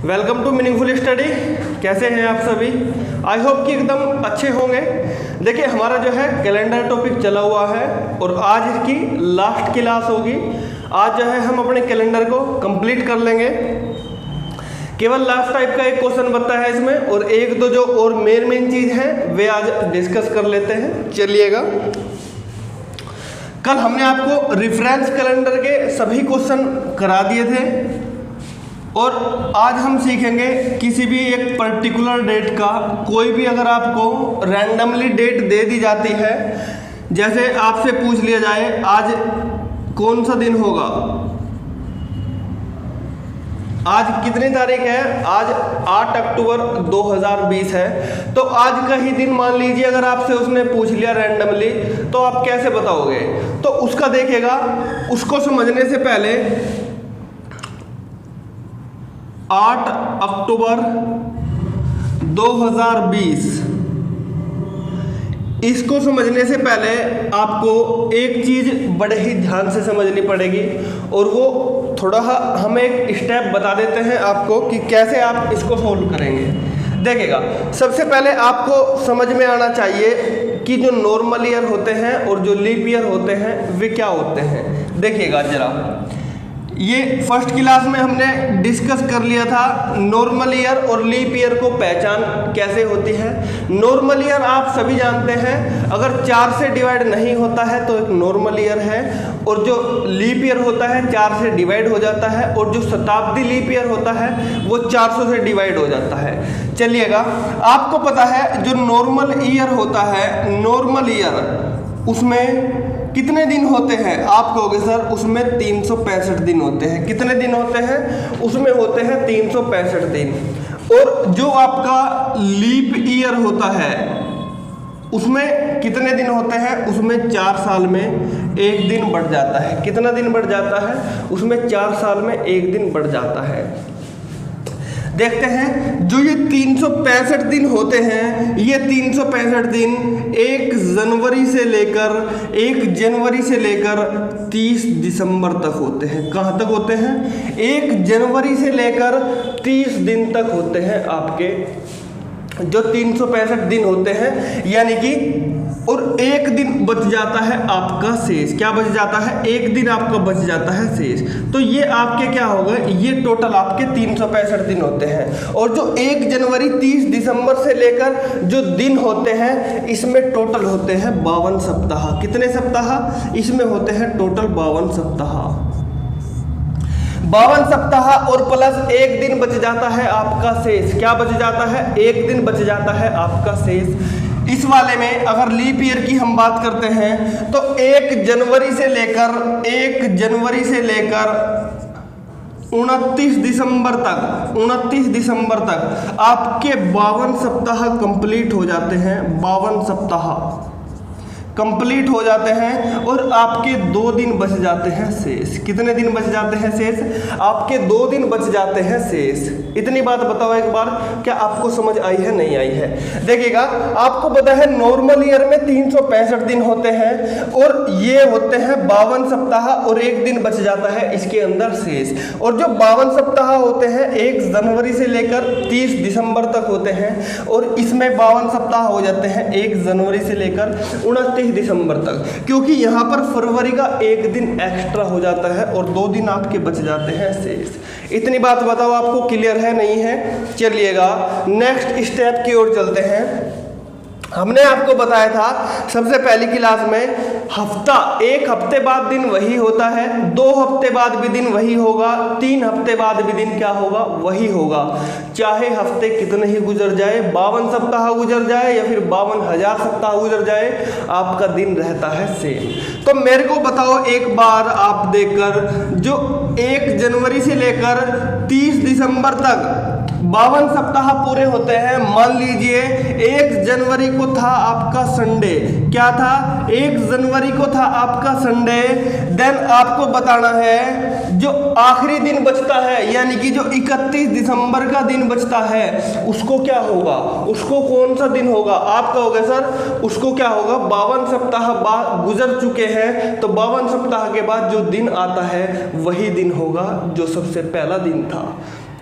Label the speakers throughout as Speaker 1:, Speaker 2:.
Speaker 1: Welcome to meaningful study. कैसे हैं आप सभी? आई होप कि एकदम अच्छे होंगे। देखिए, हमारा जो है कैलेंडर टॉपिक चला हुआ है और आज इसकी लास्ट क्लास होगी। आज जो है हम अपने कैलेंडर को कंप्लीट कर लेंगे। केवल लास्ट टाइप का एक क्वेश्चन बनता है इसमें, और एक दो जो और मेन चीज़ है वे आज डिस्कस कर लेते हैं। चलिएगा, कल हमने आपको रेफरेंस कैलेंडर के सभी क्वेश्चन करा दिए थे और आज हम सीखेंगे किसी भी एक पर्टिकुलर डेट का। कोई भी अगर आपको रैंडमली डेट दे दी जाती है, जैसे आपसे पूछ लिया जाए आज कौन सा दिन होगा, आज कितनी तारीख है, आज 8 अक्टूबर 2020 है, तो आज का ही दिन मान लीजिए अगर आपसे उसने पूछ लिया रैंडमली, तो आप कैसे बताओगे? तो उसका देखिएगा, उसको समझने से पहले 8 अक्टूबर 2020 इसको समझने से पहले आपको एक चीज़ बड़े ही ध्यान से समझनी पड़ेगी, और वो थोड़ा हम एक स्टेप बता देते हैं आपको कि कैसे आप इसको सोल्व करेंगे। देखिएगा, सबसे पहले आपको समझ में आना चाहिए कि जो नॉर्मल ईयर होते हैं और जो लीप ईयर होते हैं वे क्या होते हैं। देखिएगा जरा, ये फर्स्ट क्लास में हमने डिस्कस कर लिया था नॉर्मल ईयर और लीप ईयर को पहचान कैसे होती है। नॉर्मल ईयर आप सभी जानते हैं, अगर 4 से डिवाइड नहीं होता है तो एक नॉर्मल ईयर है, और जो लीप ईयर होता है 4 से डिवाइड हो जाता है, और जो शताब्दी लीप ईयर होता है वो 400 से डिवाइड हो जाता है। चलिएगा, आपको पता है जो नॉर्मल ईयर होता है, नॉर्मल ईयर उसमें कितने दिन होते हैं? आप कहोगे सर उसमें 365 दिन होते हैं। कितने दिन होते हैं? उसमें होते हैं 365 दिन। और जो आपका लीप ईयर होता है उसमें कितने दिन होते हैं? उसमें 4 साल में एक दिन बढ़ जाता है। कितना दिन बढ़ जाता है? उसमें 4 साल में एक दिन बढ़ जाता है। देखते हैं, जो ये 365 दिन होते हैं, ये 365 दिन 1 जनवरी से लेकर 30 दिसंबर तक होते हैं। कहाँ तक होते हैं? 1 जनवरी से लेकर 30 दिन तक होते हैं आपके जो 365 दिन होते हैं, यानी कि और एक दिन बच जाता है आपका शेष। क्या बच जाता है? एक दिन आपका बच जाता है शेष। तो ये आपके क्या होगा? ये टोटल आपके 365 दिन होते हैं। और जो 1 जनवरी 30 दिसंबर से लेकर जो दिन होते हैं, इसमें टोटल होते हैं 52 सप्ताह। कितने सप्ताह? इसमें होते हैं टोटल 52 सप्ताह। 52 सप्ताह और प्लस एक दिन बच जाता है आपका शेष। क्या बच जाता है? एक दिन बच जाता है आपका शेष। इस वाले में अगर लीप ईयर की हम बात करते हैं तो 1 जनवरी से लेकर 29 दिसंबर तक आपके 52 सप्ताह कंप्लीट हो जाते हैं। 52 सप्ताह कंप्लीट हो जाते हैं और आपके 2 दिन बच जाते हैं शेष। कितने दिन बच जाते हैं शेष? आपके 2 दिन बच जाते हैं शेष। इतनी बात बताओ एक बार, क्या आपको समझ आई है नहीं आई है? देखिएगा, आपको पता है नॉर्मल ईयर में 365 दिन होते हैं और ये होते हैं 52 सप्ताह और एक दिन बच जाता है इसके अंदर शेष। और जो 52 सप्ताह होते हैं 1 जनवरी से लेकर 30 दिसंबर तक होते हैं, और इसमें 52 सप्ताह हो जाते हैं 1 जनवरी से लेकर 29 दिसंबर तक, क्योंकि यहाँ पर फरवरी का एक दिन एक्स्ट्रा हो जाता है और 2 दिन आपके बच जाते हैं शेष। इतनी बात बताओ, आपको क्लियर है नहीं है? चलिएगा, नेक्स्ट स्टेप की ओर चलते हैं। हमने आपको बताया था सबसे पहली क्लास में हफ्ता, 1 हफ्ते बाद दिन वही होता है, 2 हफ्ते बाद भी दिन वही होगा, 3 हफ्ते बाद भी दिन क्या होगा? वही होगा। चाहे हफ्ते कितने ही गुजर जाए, 52 सप्ताह गुजर जाए या फिर 52,000 सप्ताह गुजर जाए, आपका दिन रहता है सेम। तो मेरे को बताओ एक बार आप देखकर, जो 1 जनवरी से लेकर 30 दिसंबर तक 52 सप्ताह पूरे होते हैं। मान लीजिए 1 जनवरी को था आपका संडे। क्या था? 1 जनवरी को था आपका संडे। देन आपको बताना है जो आखिरी दिन बचता है, यानी कि जो 31 दिसंबर का दिन बचता है, उसको क्या होगा? उसको कौन सा दिन होगा? आप कहोगे सर उसको क्या होगा? 52 सप्ताह बाद गुजर चुके हैं, तो 52 सप्ताह के बाद जो दिन आता है वही दिन होगा जो सबसे पहला दिन था।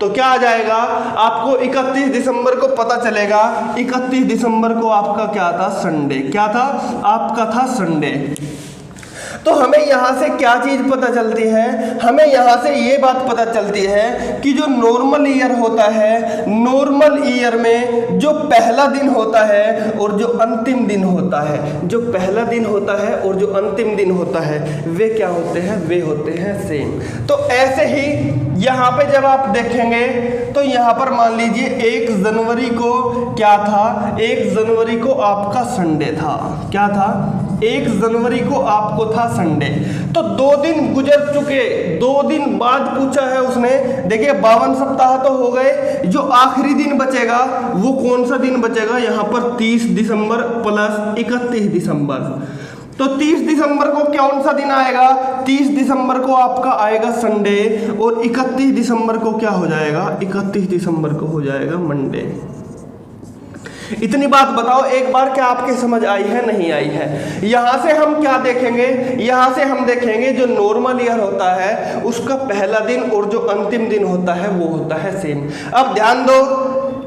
Speaker 1: तो क्या आ जाएगा, आपको 31 दिसंबर को पता चलेगा 31 दिसंबर को आपका क्या था, संडे। क्या था आपका, था संडे। तो हमें यहाँ से क्या चीज़ पता चलती है, हमें यहाँ से ये बात पता चलती है कि जो नॉर्मल ईयर होता है, नॉर्मल ईयर में जो पहला दिन होता है और जो अंतिम दिन होता है, जो पहला दिन होता है और जो अंतिम दिन होता है, वे क्या होते हैं, वे होते हैं सेम। तो ऐसे ही यहाँ पे जब आप देखेंगे तो यहाँ पर मान लीजिए 1 जनवरी को क्या था, 1 जनवरी को आपका संडे था। क्या था, 1 जनवरी को आपको था संडे। तो 2 दिन गुजर चुके, 2 दिन बाद पूछा है उसने। देखिए 52 सप्ताह तो हो गए, जो आखिरी दिन बचेगा वो कौन सा दिन बचेगा, यहाँ पर 30 दिसंबर प्लस 31 दिसंबर। तो 30 दिसंबर को कौन सा दिन आएगा, 30 दिसंबर को आपका आएगा संडे, और 31 दिसंबर को क्या हो जाएगा, 31 दिसंबर को हो जाएगा मंडे। इतनी बात बताओ एक बार, क्या आपके समझ आई है, नहीं आई है। यहां से हम क्या देखेंगे, यहां से हम देखेंगे जो नॉर्मल ईयर होता है उसका पहला दिन और जो अंतिम दिन होता है वो होता है सेम। अब ध्यान दो,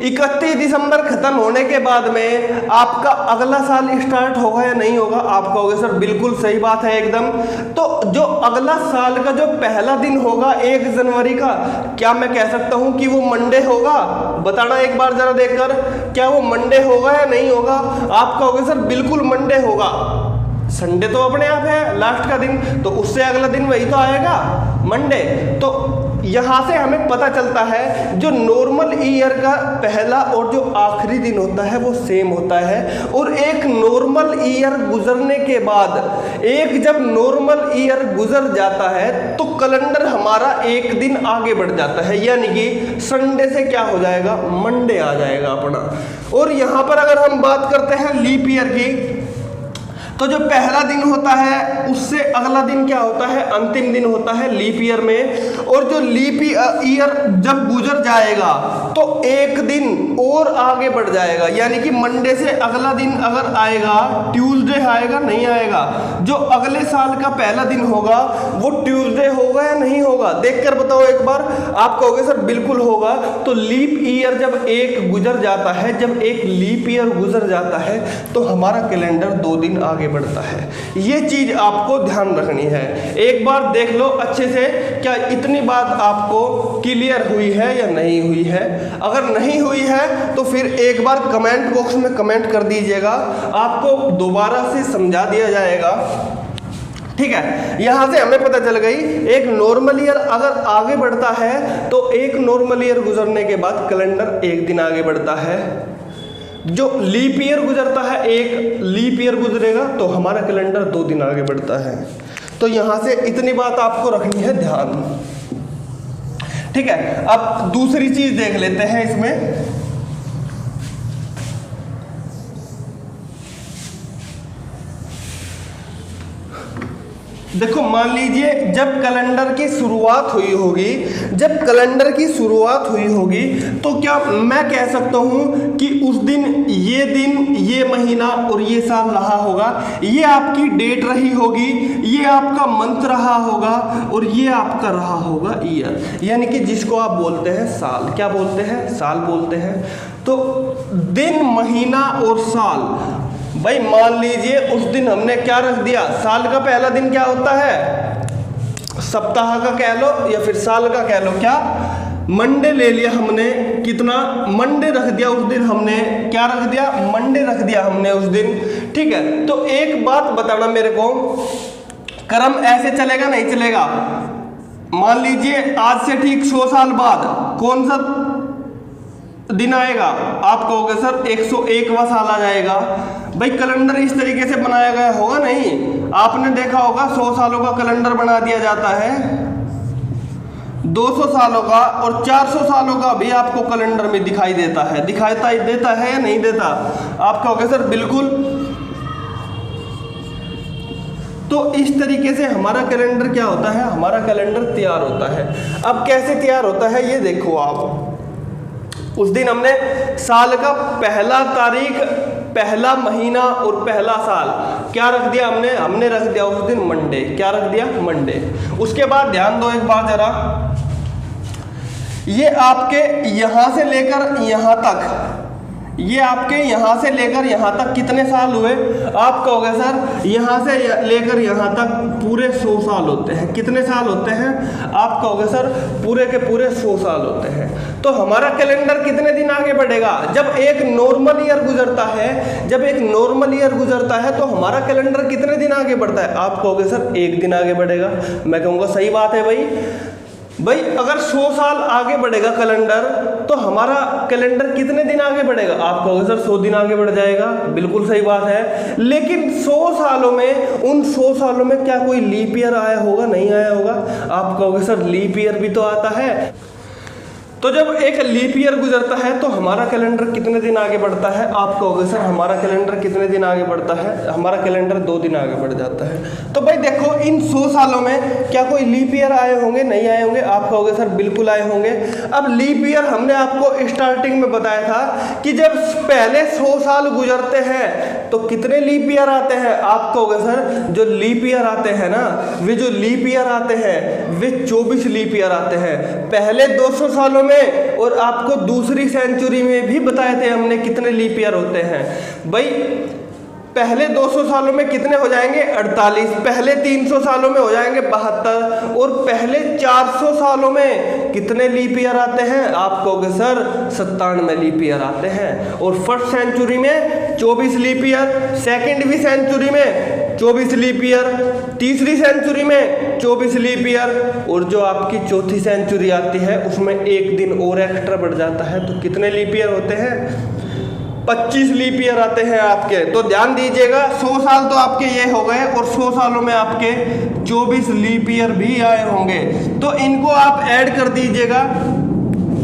Speaker 1: 31 दिसंबर खत्म होने के बाद में आपका अगला साल स्टार्ट होगा या नहीं होगा। आप कहोगे सर बिल्कुल सही बात है एकदम। तो जो अगला साल का जो पहला दिन होगा 1 जनवरी का, क्या मैं कह सकता हूं कि वो मंडे होगा? बताना एक बार जरा देखकर, क्या वो मंडे होगा या नहीं होगा। आप कहोगे सर बिल्कुल मंडे होगा, संडे तो अपने आप है लास्ट का दिन, तो उससे अगला दिन वही तो आएगा मंडे। तो यहाँ से हमें पता चलता है जो नॉर्मल ईयर का पहला और जो आखिरी दिन होता है वो सेम होता है। और एक नॉर्मल ईयर गुजरने के बाद, एक जब नॉर्मल ईयर गुजर जाता है तो कैलेंडर हमारा एक दिन आगे बढ़ जाता है, यानी कि संडे से क्या हो जाएगा, मंडे आ जाएगा अपना। और यहाँ पर अगर हम बात करते हैं लीप ईयर की, तो जो पहला दिन होता है उससे अगला दिन क्या होता है, अंतिम दिन होता है लीप ईयर में। और जो लीप ईयर जब गुजर जाएगा तो एक दिन और आगे बढ़ जाएगा, यानी कि मंडे से अगला दिन अगर आएगा, ट्यूसडे आएगा नहीं आएगा, जो अगले साल का पहला दिन होगा वो ट्यूसडे होगा या नहीं होगा, देखकर बताओ एक बार। आप कहोगे सर बिल्कुल होगा। तो लीप ईयर जब एक गुजर जाता है, जब एक लीप ईयर गुजर जाता है तो हमारा कैलेंडर 2 दिन आगे बढ़ता है। ये चीज आपको ध्यान रखनी है। एक बार देख लो अच्छे से, क्या इतनी बात आपको क्लियर हुई है या नहीं हुई है। अगर नहीं हुई है तो फिर एक बार कमेंट बॉक्स में कमेंट कर दीजिएगा, आपको दोबारा से समझा दिया जाएगा। ठीक है, यहां से हमें पता चल गई एक नॉर्मल ईयर अगर आगे बढ़ता है तो एक नॉर्मल ईयर गुजरने के बाद कैलेंडर एक दिन आगे बढ़ता है। जो लीप ईयर गुजरता है, एक लीप ईयर गुजरेगा तो हमारा कैलेंडर 2 दिन आगे बढ़ता है। तो यहां से इतनी बात आपको रखनी है ध्यान। ठीक है, अब दूसरी चीज देख लेते हैं इसमें। देखो मान लीजिए जब कैलेंडर की शुरुआत हुई होगी, जब कैलेंडर की शुरुआत हुई होगी तो क्या मैं कह सकता हूं कि उस दिन, ये महीना और ये साल रहा होगा, ये आपकी डेट रही होगी, ये आपका मंथ रहा होगा और ये आपका रहा होगा ईयर, यानी कि जिसको आप बोलते हैं साल। क्या बोलते हैं, साल बोलते हैं। तो दिन, महीना और साल, भाई मान लीजिए उस दिन हमने क्या रख दिया, साल का पहला दिन क्या होता है, सप्ताह का कह लो या फिर साल का कह लो, क्या मंडे ले लिया हमने। कितना मंडे रख दिया उस दिन हमने, क्या रख दिया, मंडे रख दिया हमने उस दिन। ठीक है, तो एक बात बताना मेरे को, क्रम ऐसे चलेगा नहीं चलेगा। मान लीजिए आज से ठीक 100 साल बाद कौन सा दिन आएगा, आप कहोगे सर 101वां साल आ जाएगा। भाई कैलेंडर इस तरीके से बनाया गया होगा नहीं, आपने देखा होगा 100 सालों का कैलेंडर बना दिया जाता है, 200 सालों का और 400 सालों का भी आपको कैलेंडर में दिखाई देता है, देता है या नहीं देता। आप कहोगे सर बिल्कुल। तो इस तरीके से हमारा कैलेंडर क्या होता है, हमारा कैलेंडर तैयार होता है। अब कैसे तैयार होता है ये देखो आप। उस दिन हमने साल का पहला तारीख, पहला महीना और पहला साल क्या रख दिया, हमने रख दिया उस दिन मंडे। क्या रख दिया, मंडे। उसके बाद ध्यान दो एक बार जरा, ये आपके यहाँ से लेकर यहाँ तक, ये आपके यहाँ से लेकर यहाँ तक कितने साल हुए? आप कहोगे सर यहाँ से लेकर यहाँ तक पूरे 100 साल होते हैं। कितने साल होते हैं? आप कहोगे सर पूरे के पूरे 100 साल होते हैं। तो हमारा कैलेंडर कितने दिन आगे बढ़ेगा? जब एक नॉर्मल ईयर गुजरता है, जब एक नॉर्मल ईयर गुजरता है तो हमारा कैलेंडर कितने दिन आगे बढ़ता है? आप कहोगे सर 1 दिन आगे बढ़ेगा। मैं कहूँगा सही बात है भाई अगर 100 साल आगे बढ़ेगा कैलेंडर तो हमारा कैलेंडर कितने दिन आगे बढ़ेगा? आप कहोगे सर 100 दिन आगे बढ़ जाएगा। बिल्कुल सही बात है, लेकिन 100 सालों में, उन 100 सालों में क्या कोई लीप ईयर आया होगा? नहीं आया होगा। आप कहोगे सर लीप ईयर भी तो आता है। तो जब एक लीप ईयर गुजरता है तो हमारा कैलेंडर कितने दिन आगे बढ़ता है? आप कहोगे सर हमारा कैलेंडर कितने दिन आगे बढ़ता है? हमारा कैलेंडर 2 दिन आगे बढ़ जाता है। तो भाई देखो इन 100 सालों में क्या कोई लीप ईयर आए होंगे? नहीं आए होंगे। आप कहोगे सर बिल्कुल आए होंगे। अब लीप ईयर हमने आपको स्टार्टिंग में बताया था कि जब पहले 100 साल गुजरते हैं तो कितने लीप ईयर आते हैं? आप कहोगे सर जो लीप ईयर आते हैं ना, वे जो लीप ईयर आते हैं वे 24 लीप ईयर आते हैं। पहले 200 सालों और आपको दूसरी सेंचुरी में भी बताए थे हमने कितने लीप ईयर होते हैं। भाई पहले 200 सालों में कितने हो जाएंगे? 48। पहले 300 सालों में हो जाएंगे 72। और पहले 400 सालों में कितने लीप ईयर आते हैं? आप कहोगे सर 97 लीप ईयर आते हैं। और फर्स्ट सेंचुरी में 24 लीप ईयर, सेकेंडवी सेंचुरी में 24 लीप ईयर, तीसरी सेंचुरी में 24 लीप ईयर, और जो आपकी चौथी सेंचुरी आती है उसमें 1 दिन और एक्स्ट्रा बढ़ जाता है। तो कितने लीप ईयर होते हैं? 25 लीप ईयर आते हैं आपके। तो ध्यान दीजिएगा 100 साल तो आपके ये हो गए और 100 सालों में आपके 24 लीप ईयर भी आए होंगे। तो इनको आप ऐड कर दीजिएगा।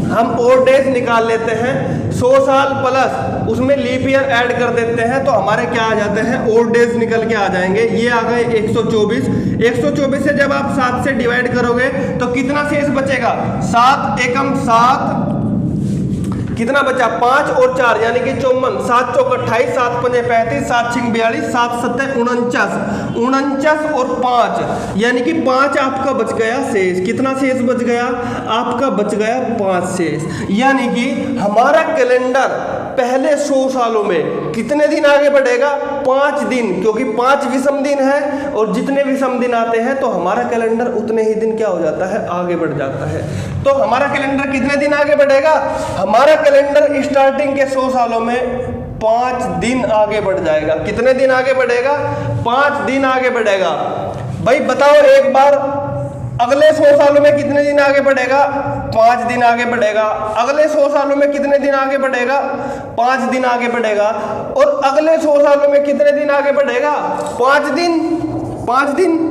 Speaker 1: हम और डेज निकाल लेते हैं, 100 साल प्लस उसमें लीप ईयर ऐड कर देते हैं तो हमारे क्या आ जाते हैं? और डेज निकल के आ जाएंगे। ये आ गए 124। 124 से जब आप 7 से डिवाइड करोगे तो कितना शेष बचेगा? 7 एकम 7, कितना बचा? 5 और 4 यानी कि 54। 7 चौक 28, 7 पंजे 35, 7 छिंग 42, 7 सत्ते 49। 49 और 5 यानी कि 5 आपका बच गया शेष। कितना शेष बच गया? आपका बच गया 5 शेष। यानी कि हमारा कैलेंडर पहले 100 सालों में कितने दिन आगे बढ़ेगा? 5 दिन, क्योंकि 5 विषम दिन है और जितने विषम दिन आते हैं तो हमारा कैलेंडर उतने ही दिन क्या हो जाता है? आगे बढ़ जाता है। तो हमारा कैलेंडर कितने दिन आगे बढ़ेगा? हमारा कैलेंडर स्टार्टिंग के 100 सालों में 5 दिन आगे बढ़ जाएगा। कितने दिन आगे बढ़ेगा? 5 दिन आगे बढ़ेगा। भाई बताओ एक बार, अगले 100 सालों में कितने दिन आगे बढ़ेगा? 5 दिन आगे बढ़ेगा। अगले 100 सालों में कितने दिन आगे बढ़ेगा? 5 दिन आगे बढ़ेगा। और अगले 100 सालों में कितने दिन आगे बढ़ेगा? 5 दिन। 5 दिन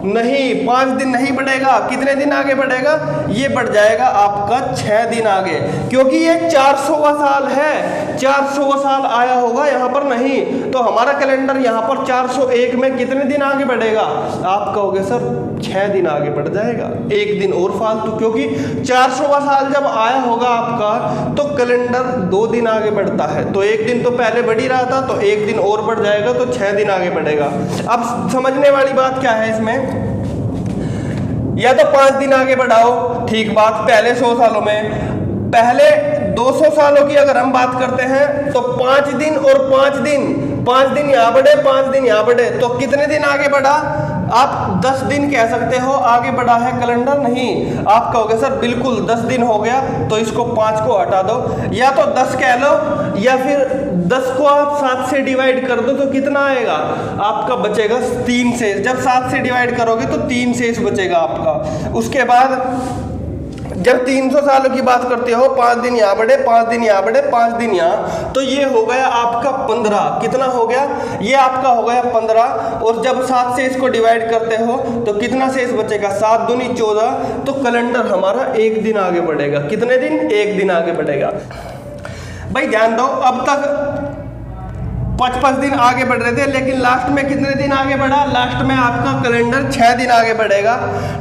Speaker 1: नहीं, 5 दिन नहीं बढ़ेगा। कितने दिन आगे बढ़ेगा? ये बढ़ जाएगा आपका 6 दिन आगे, क्योंकि ये 400वां साल है। 400वां साल आया होगा यहाँ पर नहीं, तो हमारा कैलेंडर यहाँ पर 401 में कितने दिन आगे बढ़ेगा? आप कहोगे सर 6 दिन आगे बढ़ जाएगा, 1 दिन और फालतू, क्योंकि 400वां साल जब आया होगा आपका तो कैलेंडर 2 दिन आगे बढ़ता है। तो 1 दिन तो पहले बढ़ ही रहा था, तो 1 दिन और बढ़ जाएगा, तो 6 दिन आगे बढ़ेगा। अब समझने वाली बात क्या है इसमें? या तो 5 दिन आगे बढ़ाओ, ठीक बात, पहले 100 सालों में। पहले 200 सालों की अगर हम बात करते हैं तो 5 दिन और 5 दिन, 5 दिन यहाँ बढ़े, 5 दिन यहाँ बढ़े, तो कितने दिन आगे बढ़ा? आप 10 दिन कह सकते हो आगे बढ़ा है कैलेंडर। नहीं, आप कहोगे सर बिल्कुल 10 दिन हो गया, तो इसको 5 को हटा दो, या तो 10 कह लो, या फिर 10 को आप 7 से डिवाइड कर दो, तो कितना आएगा? आपका बचेगा 3 शेष। जब 7 से डिवाइड करोगे तो 3 शेष बचेगा आपका। उसके बाद जब 300 सालों की बात करते हो, 5 दिन यहाँ बढ़े, 5 दिन यहाँ बढ़े, 5 दिन यहाँ, तो ये हो गया आपका 15। कितना हो गया? ये आपका हो गया 15। और जब 7 से इसको डिवाइड करते हो तो कितना शेष बचेगा? 7 दूनी 14। तो कैलेंडर हमारा 1 दिन आगे बढ़ेगा। कितने दिन? 1 दिन आगे बढ़ेगा। भाई ध्यान दो, अब तक 5-5 दिन आगे बढ़ रहे थे, लेकिन लास्ट में कितने दिन आगे बढ़ा? लास्ट में आपका कैलेंडर 6 दिन आगे बढ़ेगा।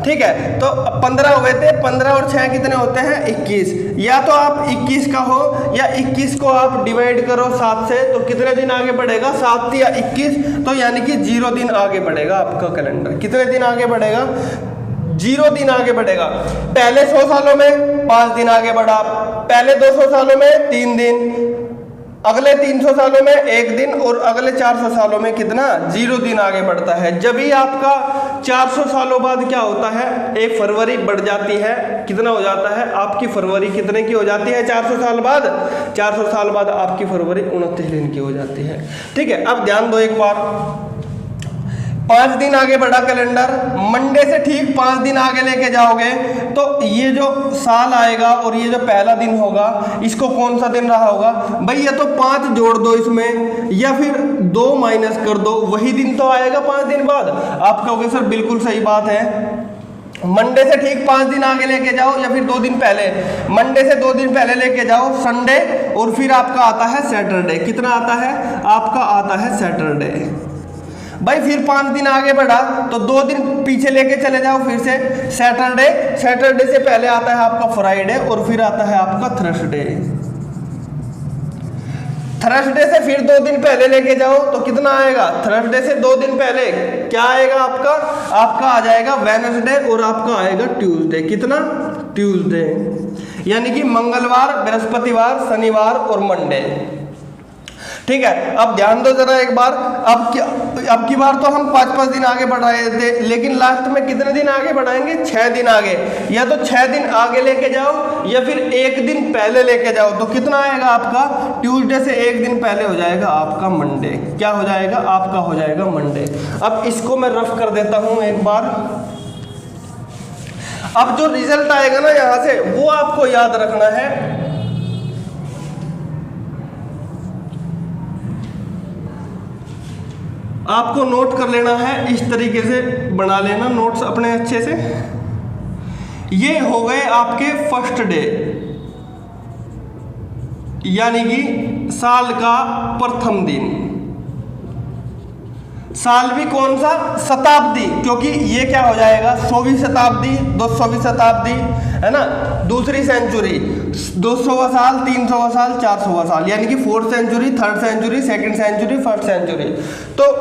Speaker 1: ठीक है, तो 15 हुए थे, 15 और 6 कितने होते हैं? 21। या तो आप 21 का हो, या 21 को आप डिवाइड करो 7 से, तो कितने दिन आगे बढ़ेगा? 7 या 21, तो यानी कि 0 दिन आगे बढ़ेगा आपका कैलेंडर। कितने दिन आगे बढ़ेगा? 0 दिन आगे बढ़ेगा। पहले 100 सालों में 5 दिन आगे बढ़ा, पहले 200 सालों में 3 दिन, अगले 300 सालों में 1 दिन, और अगले 400 सालों में कितना 0 दिन आगे बढ़ता है। जब भी आपका 400 सालों बाद क्या होता है, 1 फरवरी बढ़ जाती है, कितना हो जाता है आपकी फरवरी कितने की हो जाती है 400 साल बाद, 400 साल बाद आपकी फरवरी 29 दिन की हो जाती है। ठीक है, अब ध्यान दो एक बार, 5 दिन आगे बढ़ा कैलेंडर, मंडे से ठीक 5 दिन आगे लेके जाओगे तो ये जो साल आएगा और ये जो पहला दिन होगा इसको कौन सा दिन रहा होगा भाई, या तो 5 जोड़ दो इसमें या फिर 2 माइनस कर दो, वही दिन तो आएगा 5 दिन बाद। आप कहोगे सर बिल्कुल सही बात है, मंडे से ठीक 5 दिन आगे लेके जाओ या फिर 2 दिन पहले, मंडे से 2 दिन पहले लेके जाओ संडे, और फिर आपका आता है सैटरडे। कितना आता है आपका आता है सैटरडे भाई। फिर 5 दिन आगे बढ़ा तो 2 दिन पीछे लेके चले जाओ फिर से सैटरडे, सैटरडे से पहले आता है आपका फ्राइडे और फिर आता है आपका थर्सडे। थर्सडे से फिर 2 दिन पहले लेके जाओ तो कितना आएगा, थर्सडे से 2 दिन पहले क्या आएगा आपका, आपका आ जाएगा वेडनेसडे और आपका आएगा ट्यूसडे। कितना ट्यूसडे, यानी कि मंगलवार, बृहस्पतिवार, शनिवार और मंडे। ठीक है, अब ध्यान दो जरा एक बार, अब की बार तो हम 5-5 दिन आगे बढ़ रहे थे, लेकिन लास्ट में कितने दिन आगे बढ़ाएंगे, 6 दिन आगे। या तो 6 दिन आगे लेके जाओ या फिर 1 दिन पहले लेके जाओ, तो कितना आएगा आपका, ट्यूसडे से 1 दिन पहले हो जाएगा आपका मंडे। क्या हो जाएगा आपका, हो जाएगा मंडे। अब इसको मैं रफ कर देता हूं एक बार। अब जो रिजल्ट आएगा ना यहां से, वो आपको याद रखना है। आपको नोट कर लेना है, इस तरीके से बना लेना नोट्स अपने अच्छे से। ये हो गए आपके फर्स्ट डे, यानी कि साल का प्रथम दिन। साल भी कौन सा, शताब्दी, क्योंकि ये क्या हो जाएगा 100वीं शताब्दी, 200वीं शताब्दी है ना, दूसरी सेंचुरी, 200वां साल, 300वां साल, 400वां साल, यानी कि 4th century, 3rd century, 2nd century, 1st century. तो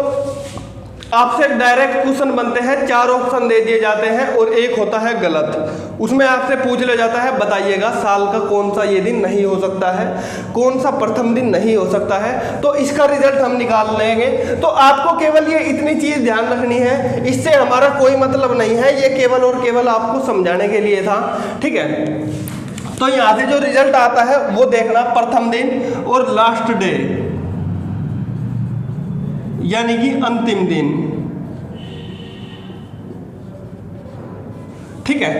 Speaker 1: आपसे डायरेक्ट क्वेश्चन बनते हैं, 4 ऑप्शन दे दिए जाते हैं और एक होता है गलत। उसमें आपसे पूछ लिया जाता है बताइएगा साल का कौन सा ये दिन नहीं हो सकता है, कौन सा प्रथम दिन नहीं हो सकता है, तो इसका रिजल्ट हम निकाल लेंगे। तो आपको केवल ये इतनी चीज ध्यान रखनी है, इससे हमारा कोई मतलब नहीं है, ये केवल और केवल आपको समझाने के लिए था। ठीक है, तो यहाँ से जो रिजल्ट आता है वो देखना, प्रथम दिन और लास्ट डे, यानी कि अंतिम दिन। ठीक है,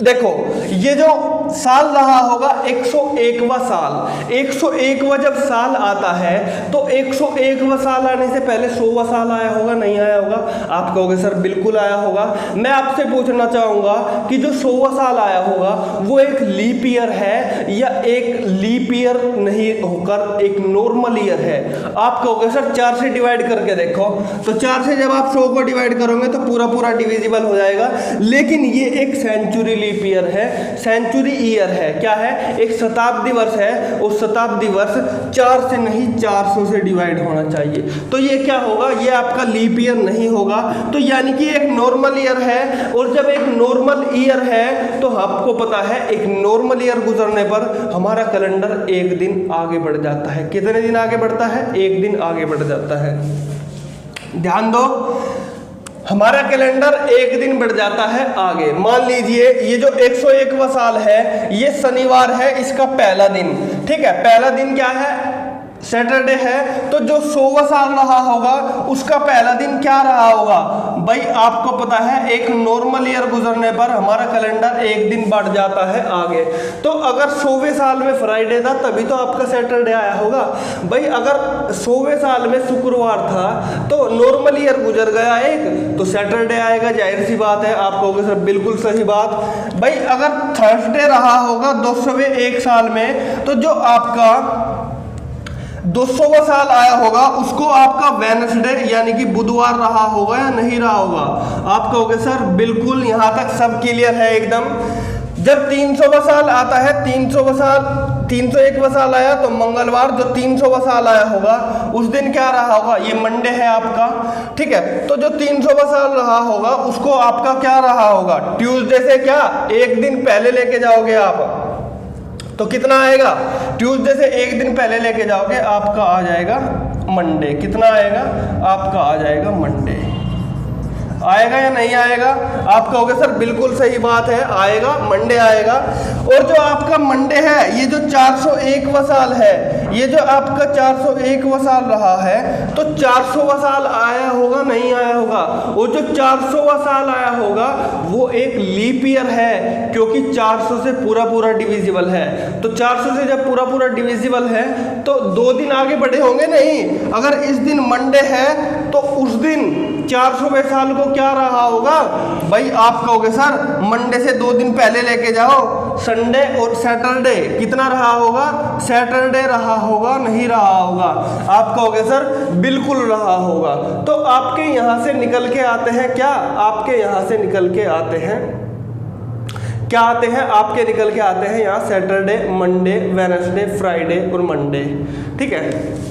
Speaker 1: देखो ये जो साल रहा होगा 101वां साल, 101वां जब साल आता है तो 101वां साल आने से पहले 100वां साल आया होगा, नहीं आया होगा? आप कहोगे सर बिल्कुल आया होगा। मैं आपसे पूछना चाहूंगा कि जो 100वां साल आया होगा वो एक लीप ईयर है या एक लीप ईयर नहीं होकर एक नॉर्मल ईयर है? आप कहोगे सर 4 से डिवाइड करके देखो, तो 4 से जब आप 100 को डिवाइड करोगे तो पूरा डिविजिबल हो जाएगा। लेकिन ये एक सेंचुरी लीप ईयर है, सेंचुरी ईयर है, क्या है, एक शताब्दी वर्ष है, और शताब्दी वर्ष 4 से नहीं 400 से डिवाइड होना चाहिए। तो ये क्या होगा, ये आपका लीप ईयर नहीं होगा। तो यानी कि एक नॉर्मल ईयर है, और जब एक नॉर्मल ईयर है तो आपको पता है एक नॉर्मल ईयर गुजरने पर हमारा कैलेंडर 1 दिन आगे बढ़ जाता है। कितने दिन आगे बढ़ता है? 1 दिन आगे बढ़ जाता है। ध्यान दो, हमारा कैलेंडर 1 दिन बढ़ जाता है आगे। मान लीजिए ये जो 101वां साल है ये शनिवार है, इसका पहला दिन। ठीक है, पहला दिन क्या है, सैटरडे है। तो जो 100वां साल रहा होगा उसका पहला दिन क्या रहा होगा भाई? आपको पता है एक नॉर्मल ईयर गुजरने पर हमारा कैलेंडर 1 दिन बढ़ जाता है आगे। तो अगर 100वें साल में फ्राइडे था तभी तो आपका सैटरडे आया होगा भाई। अगर 100वें साल में शुक्रवार था तो नॉर्मल ईयर गुजर गया एक, तो सैटरडे आएगा, जाहिर सी बात है। आप कहोगे सर बिल्कुल सही बात भाई। अगर थर्सडे रहा होगा 200वें एक साल में, तो जो आपका 200वां साल आया होगा उसको आपका वेडनेसडे यानी कि बुधवार रहा होगा या नहीं रहा होगा? आप कहोगे सर बिल्कुल, यहाँ तक सब क्लियर है एकदम। जब 300वां साल आता है, 300वां साल 301वां साल आया तो मंगलवार जो 300वां साल आया होगा उस दिन क्या रहा होगा, ये मंडे है आपका, ठीक है। तो जो 300वां साल रहा होगा उसको आपका क्या रहा होगा, ट्यूसडे से क्या एक दिन पहले लेके जाओगे आप, तो कितना आएगा, ट्यूसडे से एक दिन पहले लेके जाओगे आपका आ जाएगा मंडे। कितना आएगा आपका आ जाएगा मंडे। आएगा या नहीं आएगा, आप कहोगे सर बिल्कुल सही बात है, आएगा, मंडे आएगा। और जो आपका मंडे है ये जो 401वां साल है, ये जो आपका 401वां साल रहा है, तो 400वां साल आया होगा नहीं आया होगा, वो जो 400वां साल आया होगा वो एक लीप ईयर है, क्योंकि 400 से पूरा पूरा डिविजिबल है। तो 400 से जब पूरा पूरा डिविजिबल है तो 2 दिन आगे बढ़े होंगे नहीं। अगर इस दिन मंडे है तो उस दिन 400वें साल को क्या रहा होगा भाई, आप कहोगे सर मंडे से 2 दिन पहले लेके जाओ, संडे और सैटरडे कितना रहा होगा, सैटरडे रहा होगा नहीं रहा होगा, आप कहोगे सर बिल्कुल रहा होगा। तो आपके यहाँ से निकल के आते हैं क्या, आपके यहाँ से निकल के आते हैं क्या आते हैं, आपके निकल के आते हैं यहाँ सैटरडे, मंडे, वेडनेसडे, फ्राइडे और मंडे, ठीक है।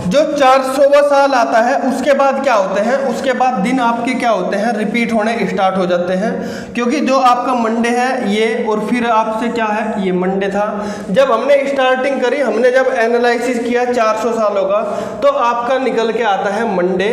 Speaker 1: जो 400वां साल आता है उसके बाद क्या होते हैं, उसके बाद दिन आपके क्या होते हैं, रिपीट होने स्टार्ट हो जाते हैं, क्योंकि जो आपका मंडे है ये, और फिर आपसे क्या है, ये मंडे था। जब हमने स्टार्टिंग करी, हमने जब एनालिसिस किया 400 सालों का, तो आपका निकल के आता है मंडे,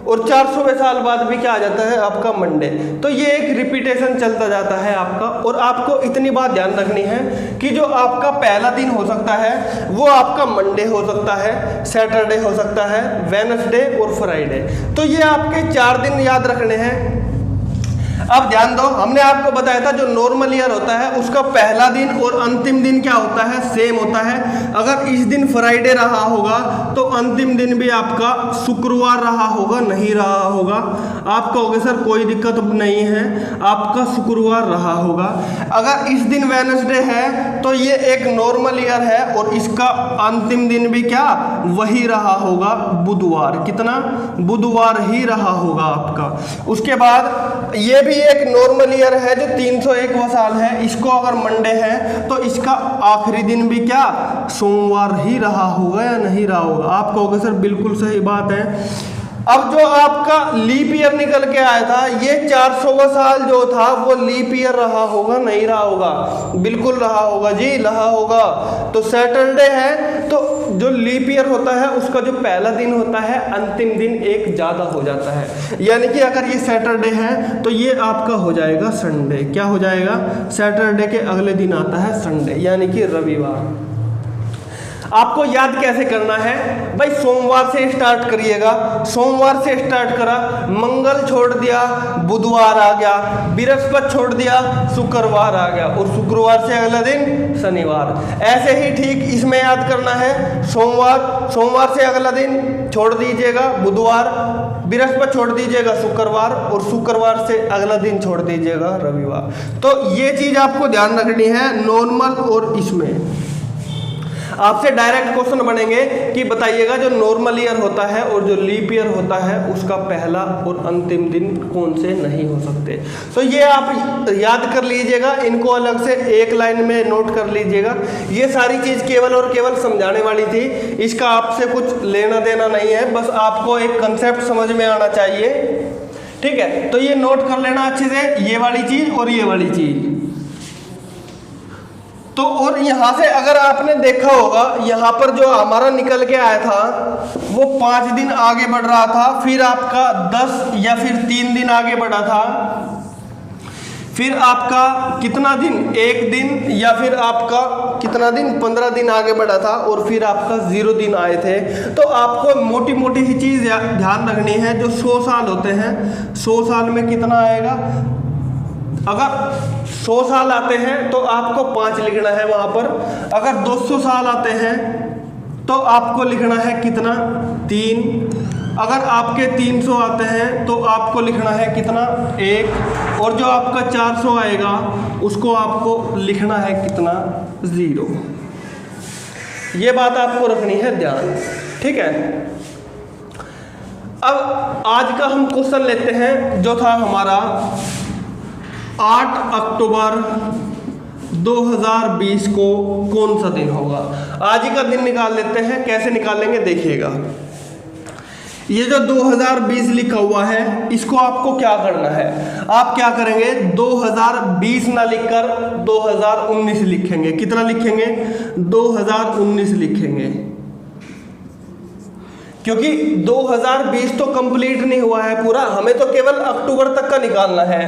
Speaker 1: और 400वें साल बाद भी क्या आ जाता है आपका मंडे। तो ये एक रिपीटेशन चलता जाता है आपका। और आपको इतनी बात ध्यान रखनी है कि जो आपका पहला दिन हो सकता है वो आपका मंडे हो सकता है, सैटरडे हो सकता है, वेडनेसडे और फ्राइडे। तो ये आपके 4 दिन याद रखने हैं। अब ध्यान दो, हमने आपको बताया था जो नॉर्मल ईयर होता है उसका पहला दिन और अंतिम दिन क्या होता है, सेम होता है। अगर इस दिन फ्राइडे रहा होगा तो अंतिम दिन भी आपका शुक्रवार रहा होगा नहीं रहा होगा। आप कहोगे सर कोई दिक्कत नहीं है, आपका शुक्रवार रहा होगा। अगर इस दिन वेडनेसडे है तो ये एक नॉर्मल ईयर है और इसका अंतिम दिन भी क्या वही रहा होगा, बुधवार। कितना, बुधवार ही रहा होगा आपका। उसके बाद ये भी एक नॉर्मल ईयर है जो 301वां साल है, इसको अगर मंडे है तो इसका आखिरी दिन भी क्या सोमवार ही रहा होगा या नहीं रहा होगा। आप कहोगे सर बिल्कुल सही बात है। अब जो आपका लीप ईयर निकल के आया था, ये 400वां साल जो था वो लीप ईयर रहा होगा नहीं रहा होगा, बिल्कुल रहा होगा जी, रहा होगा। तो सैटरडे है तो जो लीप ईयर होता है उसका जो पहला दिन होता है अंतिम दिन एक ज़्यादा हो जाता है, यानी कि अगर ये सैटरडे है तो ये आपका हो जाएगा संडे। क्या हो जाएगा, सैटरडे के अगले दिन आता है संडे, यानी कि रविवार। आपको याद कैसे करना है भाई, सोमवार से स्टार्ट करिएगा। सोमवार से स्टार्ट करा, मंगल छोड़ दिया, बुधवार आ गया, बृहस्पति छोड़ दिया, शुक्रवार आ गया, और शुक्रवार से अगला दिन शनिवार। ऐसे ही ठीक इसमें याद करना है, सोमवार से अगला दिन छोड़ दीजिएगा बुधवार, बृहस्पति छोड़ दीजिएगा शुक्रवार, और शुक्रवार से अगला दिन छोड़ दीजिएगा रविवार। तो ये चीज़ आपको ध्यान रखनी है नॉर्मल। और इसमें आपसे डायरेक्ट क्वेश्चन बनेंगे कि बताइएगा जो नॉर्मल ईयर होता है और जो लीप ईयर होता है उसका पहला और अंतिम दिन कौन से नहीं हो सकते। तो ये आप याद कर लीजिएगा, इनको अलग से एक लाइन में नोट कर लीजिएगा। ये सारी चीज़ केवल और केवल समझाने वाली थी, इसका आपसे कुछ लेना देना नहीं है, बस आपको एक कंसेप्ट समझ में आना चाहिए, ठीक है। तो ये नोट कर लेना अच्छे से, ये वाली चीज़ और ये वाली चीज़। तो और यहाँ से अगर आपने देखा होगा, यहाँ पर जो हमारा निकल के आया था वो 5 दिन आगे बढ़ रहा था, फिर आपका 10 या फिर 3 दिन आगे बढ़ा था, फिर आपका कितना दिन, 1 दिन, या फिर आपका कितना दिन, 15 दिन आगे बढ़ा था, और फिर आपका 0 दिन आए थे। तो आपको मोटी मोटी ही चीज़ ध्यान रखनी है, जो 100 साल होते हैं, 100 साल में कितना आएगा। अगर 100 साल आते हैं तो आपको 5 लिखना है वहाँ पर। अगर 200 साल आते हैं तो आपको लिखना है कितना, 3। अगर आपके 300 आते हैं तो आपको लिखना है कितना, 1। और जो आपका 400 आएगा उसको आपको लिखना है कितना, 0। ये बात आपको रखनी है ध्यान, ठीक है। अब आज का हम क्वेश्चन लेते हैं, जो था हमारा 8 अक्टूबर 2020 को कौन सा दिन होगा? आज ही का दिन निकाल लेते हैं। कैसे निकालेंगे देखिएगा। ये जो 2020 लिखा हुआ है, इसको आपको क्या करना है, आप क्या करेंगे, 2020 ना लिखकर 2019 लिखेंगे। कितना लिखेंगे? 2019 लिखेंगे, क्योंकि 2020 तो कंप्लीट नहीं हुआ है पूरा, हमें तो केवल अक्टूबर तक का निकालना है,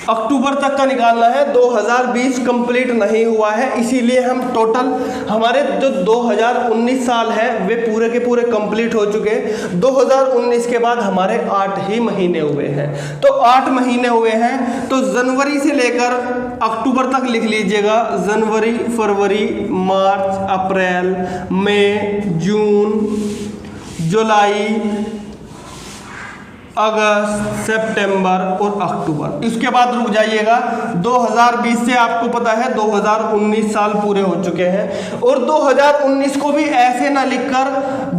Speaker 1: अक्टूबर तक का निकालना है। 2020 कंप्लीट नहीं हुआ है, इसीलिए हम टोटल हमारे जो 2019 साल है वे पूरे के पूरे कंप्लीट हो चुके हैं। 2019 के बाद हमारे 8 ही महीने हुए हैं, तो 8 महीने हुए हैं, तो जनवरी से लेकर अक्टूबर तक लिख लीजिएगा। जनवरी, फरवरी, मार्च, अप्रैल, मई, जून, जुलाई, अगस्त, सितंबर और अक्टूबर। इसके बाद रुक जाइएगा। 2020 से आपको पता है 2019 साल पूरे हो चुके हैं, और 2019 को भी ऐसे ना लिखकर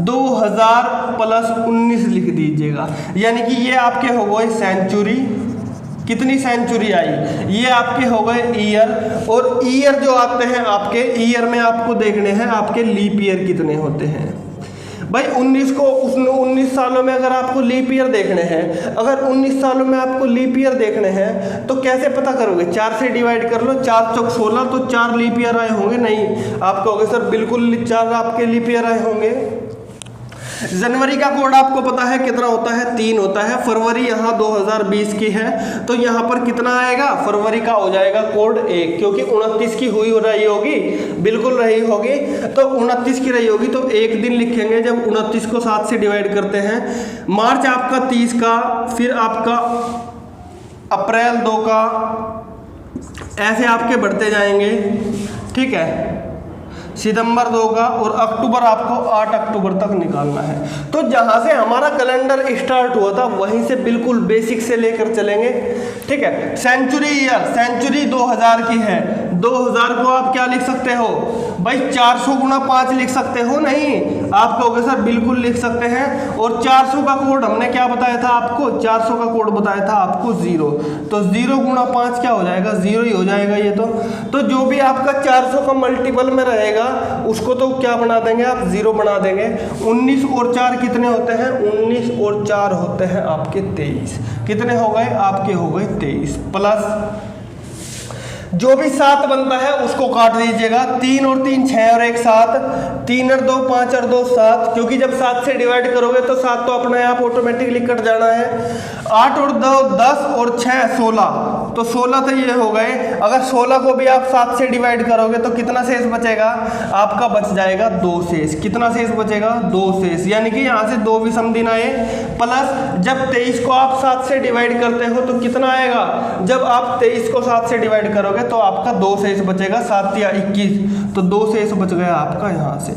Speaker 1: 2000 प्लस 19 लिख दीजिएगा, यानी कि ये आपके हो गए सेंचुरी। कितनी सेंचुरी आई? ये आपके हो गए ईयर, और ईयर जो आते हैं आपके ईयर में आपको देखने हैं आपके लीप ईयर कितने होते हैं। भाई 19 सालों में अगर आपको लीप ईयर देखने हैं, अगर 19 सालों में आपको लीप ईयर देखने हैं तो कैसे पता करोगे? 4 से डिवाइड कर लो, 4 चौक 16, तो 4 लीप ईयर आए होंगे। नहीं, आप कहोगे सर बिल्कुल 4 आपके लीप ईयर आए होंगे। जनवरी का कोड आपको पता है कितना होता है? 3 होता है। फरवरी यहाँ 2020 की है, तो यहाँ पर कितना आएगा? फरवरी का हो जाएगा कोड 1, क्योंकि 29 की हुई हो रही होगी, बिल्कुल रही होगी, तो 29 की रही होगी, तो 1 दिन लिखेंगे जब 29 को 7 से डिवाइड करते हैं। मार्च आपका 30 का, फिर आपका अप्रैल 2 का, ऐसे आपके बढ़ते जाएंगे, ठीक है। सितंबर 2 का, और अक्टूबर आपको 8 अक्टूबर तक निकालना है। तो जहाँ से हमारा कैलेंडर स्टार्ट हुआ था वहीं से बिल्कुल बेसिक से लेकर चलेंगे, ठीक है। सेंचुरी ईयर, सेंचुरी 2000 की है। 2000 को आप क्या लिख सकते हो भाई? 400 गुणा 5 लिख सकते हो? नहीं, आप कहोगे सर बिल्कुल लिख सकते हैं। और 400 का कोड हमने क्या बताया था आपको? 400 का कोड बताया था आपको 0, तो 0 गुणा 5 क्या हो जाएगा? 0 ही हो जाएगा ये तो जो भी आपका 400 का मल्टीपल में रहेगा उसको तो क्या बना देंगे आप? 0 बना देंगे। 19 और 4 कितने होते हैं? 19 और 4 होते हैं आपके 23। कितने हो गए? आपके हो गए 23, प्लस जो भी 7 बनता है उसको काट दीजिएगा। 3 और 3 6 और 1 7, 3 और 2 5 और 2 7, क्योंकि जब 7 से डिवाइड करोगे तो 7 तो अपने आप ऑटोमेटिकली कट जाना है। 8 और 2 10 और 6 16, तो 16 तो ये हो गए। अगर 16 को भी आप 7 से डिवाइड करोगे तो कितना शेष बचेगा? आपका बच जाएगा 2 शेष। कितना शेष बचेगा? 2 शेष, यानी कि यहाँ से 2 विषम दिन आए। प्लस जब 23 को आप 7 से डिवाइड करते हो तो कितना आएगा? जब आप 23 को 7 से डिवाइड करोगे तो आपका 2 शेष बचेगा। 7 या 21, तो 2 शेष बच गया आपका यहाँ से।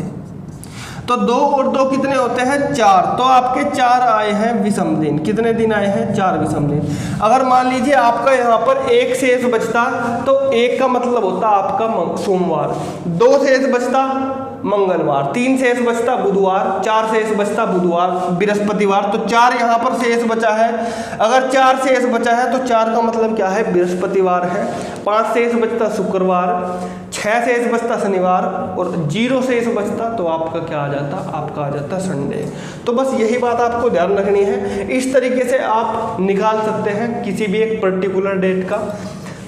Speaker 1: तो 2 और 2 कितने होते हैं? 4, तो आपके 4 आए हैं विषम दिन। कितने दिन आए हैं? 4 विषम दिन। अगर मान लीजिए आपका यहाँ पर 1 शेष बचता, तो 1 का मतलब होता आपका सोमवार, 2 शेष बचता मंगलवार, 3 शेष बचता बुधवार, 4 शेष बचता बुधवार बृहस्पतिवार, तो 4 यहाँ पर शेष बचा है। अगर 4 शेष बचा है तो 4 का मतलब क्या है? बृहस्पतिवार है। 5 शेष बचता शुक्रवार, 6 शेष बचता शनिवार, और 0 शेष बचता तो आपका क्या आ जाता? आपका आ जाता संडे। तो बस यही बात आपको ध्यान रखनी है। इस तरीके से आप निकाल सकते हैं किसी भी एक पर्टिकुलर डेट का।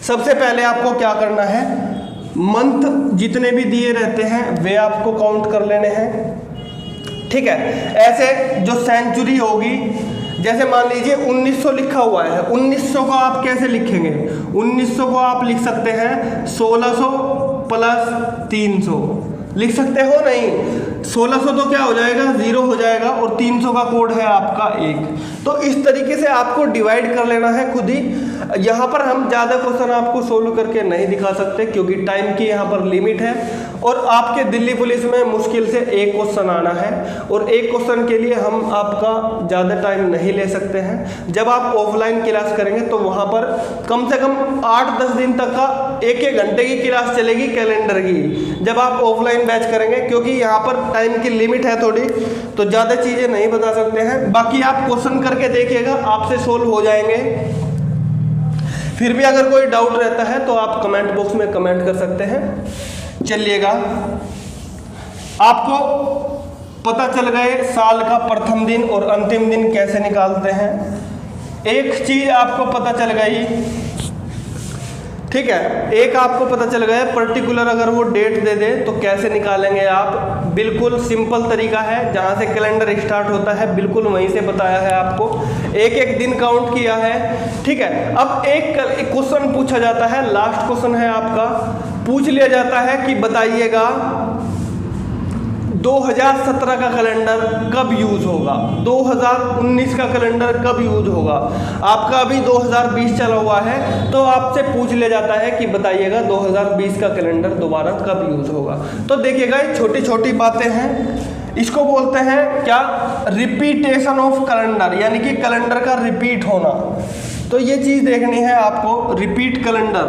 Speaker 1: सबसे पहले आपको क्या करना है? मंथ जितने भी दिए रहते हैं वे आपको काउंट कर लेने हैं, ठीक है। ऐसे जो सेंचुरी होगी, जैसे मान लीजिए 1900 लिखा हुआ है, 1900 को आप कैसे लिखेंगे? 1900 को आप लिख सकते हैं 1600 प्लस 300, लिख सकते हो? नहीं, 1600 तो क्या हो जाएगा? 0 हो जाएगा, और 300 का कोड है आपका 1। तो इस तरीके से आपको डिवाइड कर लेना है खुद ही। यहाँ पर हम ज़्यादा क्वेश्चन आपको सोल्व करके नहीं दिखा सकते, क्योंकि टाइम की यहाँ पर लिमिट है, और आपके दिल्ली पुलिस में मुश्किल से 1 क्वेश्चन आना है, और 1 क्वेश्चन के लिए हम आपका ज़्यादा टाइम नहीं ले सकते हैं। जब आप ऑफलाइन क्लास करेंगे तो वहाँ पर कम से कम 8-10 दिन तक का 1-1 घंटे की क्लास चलेगी कैलेंडर की, जब आप ऑफलाइन बैच करेंगे, क्योंकि यहाँ पर टाइम की लिमिट है थोड़ी, तो ज़्यादा चीज़ें नहीं बता सकते हैं। बाकी आप क्वेश्चन करके देखिएगा, आपसे सोल्व हो जाएंगे। फिर भी अगर कोई डाउट रहता है तो आप कमेंट बॉक्स में कमेंट कर सकते हैं। चलिएगा, आपको पता चल गए साल का प्रथम दिन और अंतिम दिन कैसे निकालते हैं। एक चीज आपको पता चल गई, ठीक है, एक आपको पता चल गया पर्टिकुलर अगर वो डेट दे दे तो कैसे निकालेंगे आप। बिल्कुल सिंपल तरीका है, जहाँ से कैलेंडर स्टार्ट होता है बिल्कुल वहीं से बताया है आपको, एक एक दिन काउंट किया है, ठीक है। अब एक क्वेश्चन पूछा जाता है, लास्ट क्वेश्चन है आपका, पूछ लिया जाता है कि बताइएगा 2017 का कैलेंडर कब यूज होगा, 2019 का कैलेंडर कब यूज होगा। आपका अभी 2020 चला हुआ है तो आपसे पूछ लिया जाता है कि बताइएगा 2020 का कैलेंडर दोबारा कब यूज होगा। तो देखिएगा ये छोटी छोटी बातें हैं, इसको बोलते हैं क्या, रिपीटेशन ऑफ कैलेंडर, यानी कि कैलेंडर का रिपीट होना। तो ये चीज देखनी है आपको, रिपीट कैलेंडर,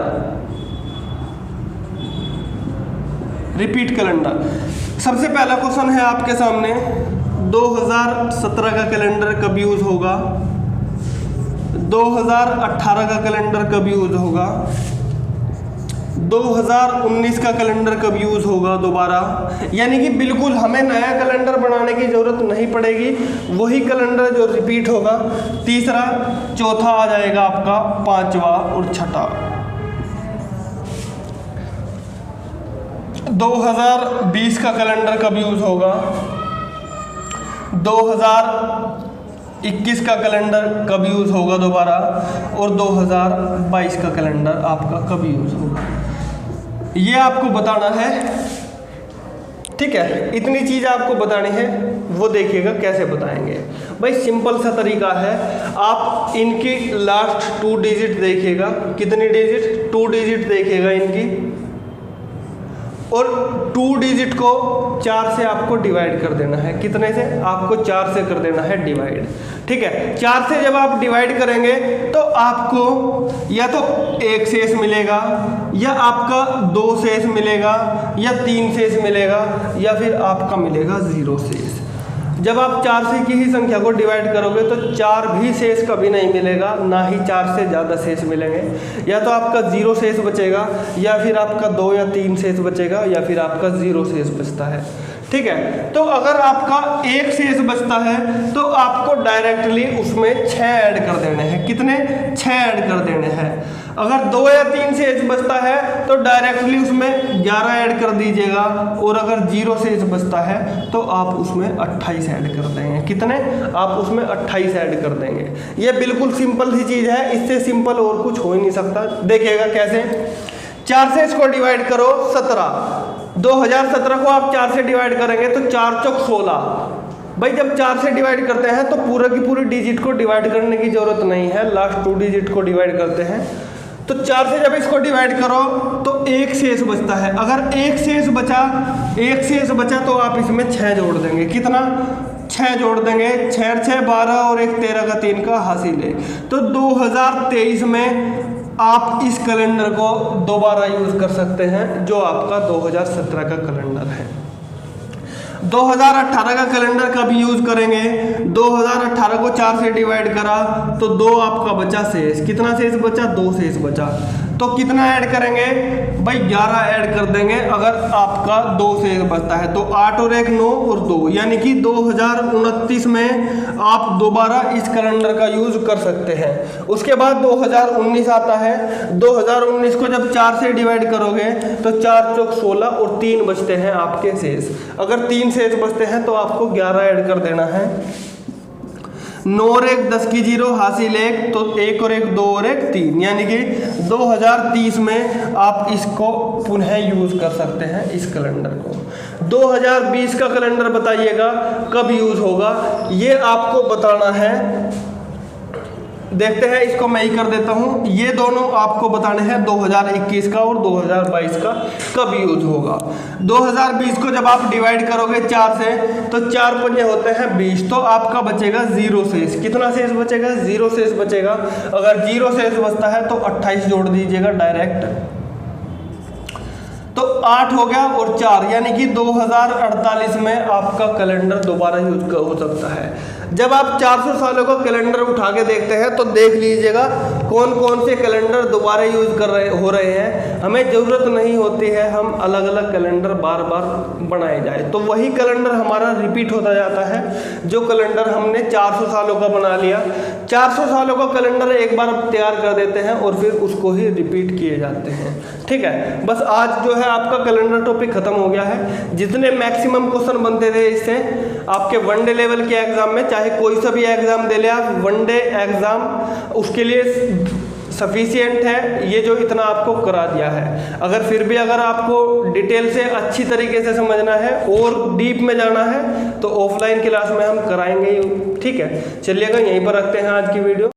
Speaker 1: रिपीट कैलेंडर। सबसे पहला क्वेश्चन है आपके सामने, 2017 का कैलेंडर कब यूज होगा, 2018 का कैलेंडर कब यूज होगा, 2019 का कैलेंडर कब यूज होगा दोबारा। यानी कि बिल्कुल हमें नया कैलेंडर बनाने की जरूरत नहीं पड़ेगी, वही कैलेंडर जो रिपीट होगा। तीसरा, चौथा आ जाएगा आपका, पांचवा और छठा। 2020 का कैलेंडर कब यूज होगा, 2021 का कैलेंडर कब यूज होगा दोबारा, और 2022 का कैलेंडर आपका कब यूज होगा, ये आपको बताना है, ठीक है। इतनी चीज आपको बतानी है, वो देखिएगा कैसे बताएंगे। भाई सिंपल सा तरीका है, आप इनकी लास्ट 2 डिजिट देखिएगा, कितनी डिजिट, 2 डिजिट देखिएगा इनकी, और 2 डिजिट को 4 से आपको डिवाइड कर देना है। कितने से, आपको 4 से कर देना है डिवाइड, ठीक है। 4 से जब आप डिवाइड करेंगे तो आपको या तो 1 शेष मिलेगा, या आपका 2 शेष मिलेगा, या 3 शेष मिलेगा, या फिर आपका मिलेगा 0 शेष। जब आप 4 से की ही संख्या को डिवाइड करोगे तो 4 भी शेष कभी नहीं मिलेगा, ना ही 4 से ज़्यादा शेष मिलेंगे। या तो आपका 0 शेष बचेगा, या फिर आपका 2 या 3 शेष बचेगा, या फिर आपका 0 शेष बचता है, ठीक है। तो अगर आपका 1 शेष बचता है तो आपको डायरेक्टली उसमें 6 ऐड कर देने हैं। कितने, 6 ऐड कर देने हैं। अगर 2 या 3 शेष बचता है तो डायरेक्टली उसमें 11 ऐड कर दीजिएगा, और अगर 0 शेष बचता है तो आप उसमें 28 ऐड कर देंगे। कितने, आप उसमें 28 ऐड कर देंगे। ये बिल्कुल सिंपल सी चीज़ है, इससे सिंपल और कुछ हो ही नहीं सकता। देखिएगा कैसे, 4 से इसको डिवाइड करो 17, 2017 को आप 4 से डिवाइड करेंगे तो 4 चौक 16। भाई जब 4 से डिवाइड करते हैं तो पूरा की पूरी डिजिट को डिवाइड करने की जरूरत नहीं है, लास्ट 2 डिजिट को डिवाइड करते हैं। तो 4 से जब इसको डिवाइड करो तो 1 शेष बचता है। अगर 1 शेष बचा तो आप इसमें 6 जोड़ देंगे। कितना, 6 जोड़ देंगे, 6 6 12 और 1 13 का 3 का हासिल है। तो 2023 में आप इस कैलेंडर को दोबारा यूज कर सकते हैं, जो आपका 2017 का कैलेंडर है। 2018 का कैलेंडर कब यूज करेंगे, 2018 को 4 से डिवाइड करा तो 2 आपका बचा शेष। कितना शेष बचा, 2 शेष बचा। तो कितना ऐड करेंगे भाई, 11 ऐड कर देंगे। अगर आपका 2 शेष बचता है तो 8 और 1 9 और 2, यानी कि 2029 में आप दोबारा इस कैलेंडर का यूज कर सकते हैं। उसके बाद 2019 आता है। 2019 को जब 4 से डिवाइड करोगे तो 4 चौक 16 और 3 बचते हैं आपके शेष। अगर 3 शेष बचते हैं तो आपको 11 ऐड कर देना है। 9 और 1 10 की 0 हासिल 1, तो 1 और 1 2 और 1 3, यानी कि 2030 में आप इसको पुनः यूज कर सकते हैं इस कैलेंडर को। 2020 का कैलेंडर बताइएगा कब यूज होगा, ये आपको बताना है। देखते हैं, इसको मैं ही कर देता हूँ। ये दोनों आपको बताने हैं 2021 का और 2022 का कब यूज होगा। 2020 को जब आप डिवाइड करोगे 4 से तो 4 पंजे होते हैं 20, तो आपका बचेगा 0 शेष। कितना शेष बचेगा, 0 शेष बचेगा। अगर 0 शेष बचता है तो 28 जोड़ दीजिएगा डायरेक्ट, तो 8 हो गया और 4, यानी कि 2048 में आपका कैलेंडर दोबारा यूज हो सकता है। जब आप 400 सालों का कैलेंडर उठा के देखते हैं तो देख लीजिएगा कौन कौन से कैलेंडर दोबारा यूज़ हो रहे हैं। हमें ज़रूरत नहीं होती है हम अलग अलग कैलेंडर बार बार बनाए जाए, तो वही कैलेंडर हमारा रिपीट होता जाता है। जो कैलेंडर हमने 400 सालों का बना लिया, 400 सालों का कैलेंडर एक बार तैयार कर देते हैं और फिर उसको ही रिपीट किए जाते हैं। ठीक है, बस आज जो है आपका कैलेंडर टॉपिक खत्म हो गया है। जितने मैक्सिमम क्वेश्चन बनते थे इससे आपके वनडे लेवल के एग्जाम में, चाहे कोई सा भी एग्जाम दे ले आप, वनडे एग्जाम उसके लिए सफिशिएंट है। ये जो इतना आपको करा दिया है, अगर फिर भी अगर आपको डिटेल से अच्छी तरीके से समझना है और डीप में जाना है तो ऑफलाइन क्लास में हम कराएंगे ही। ठीक है, चलिएगा यहीं पर रखते हैं आज की वीडियो।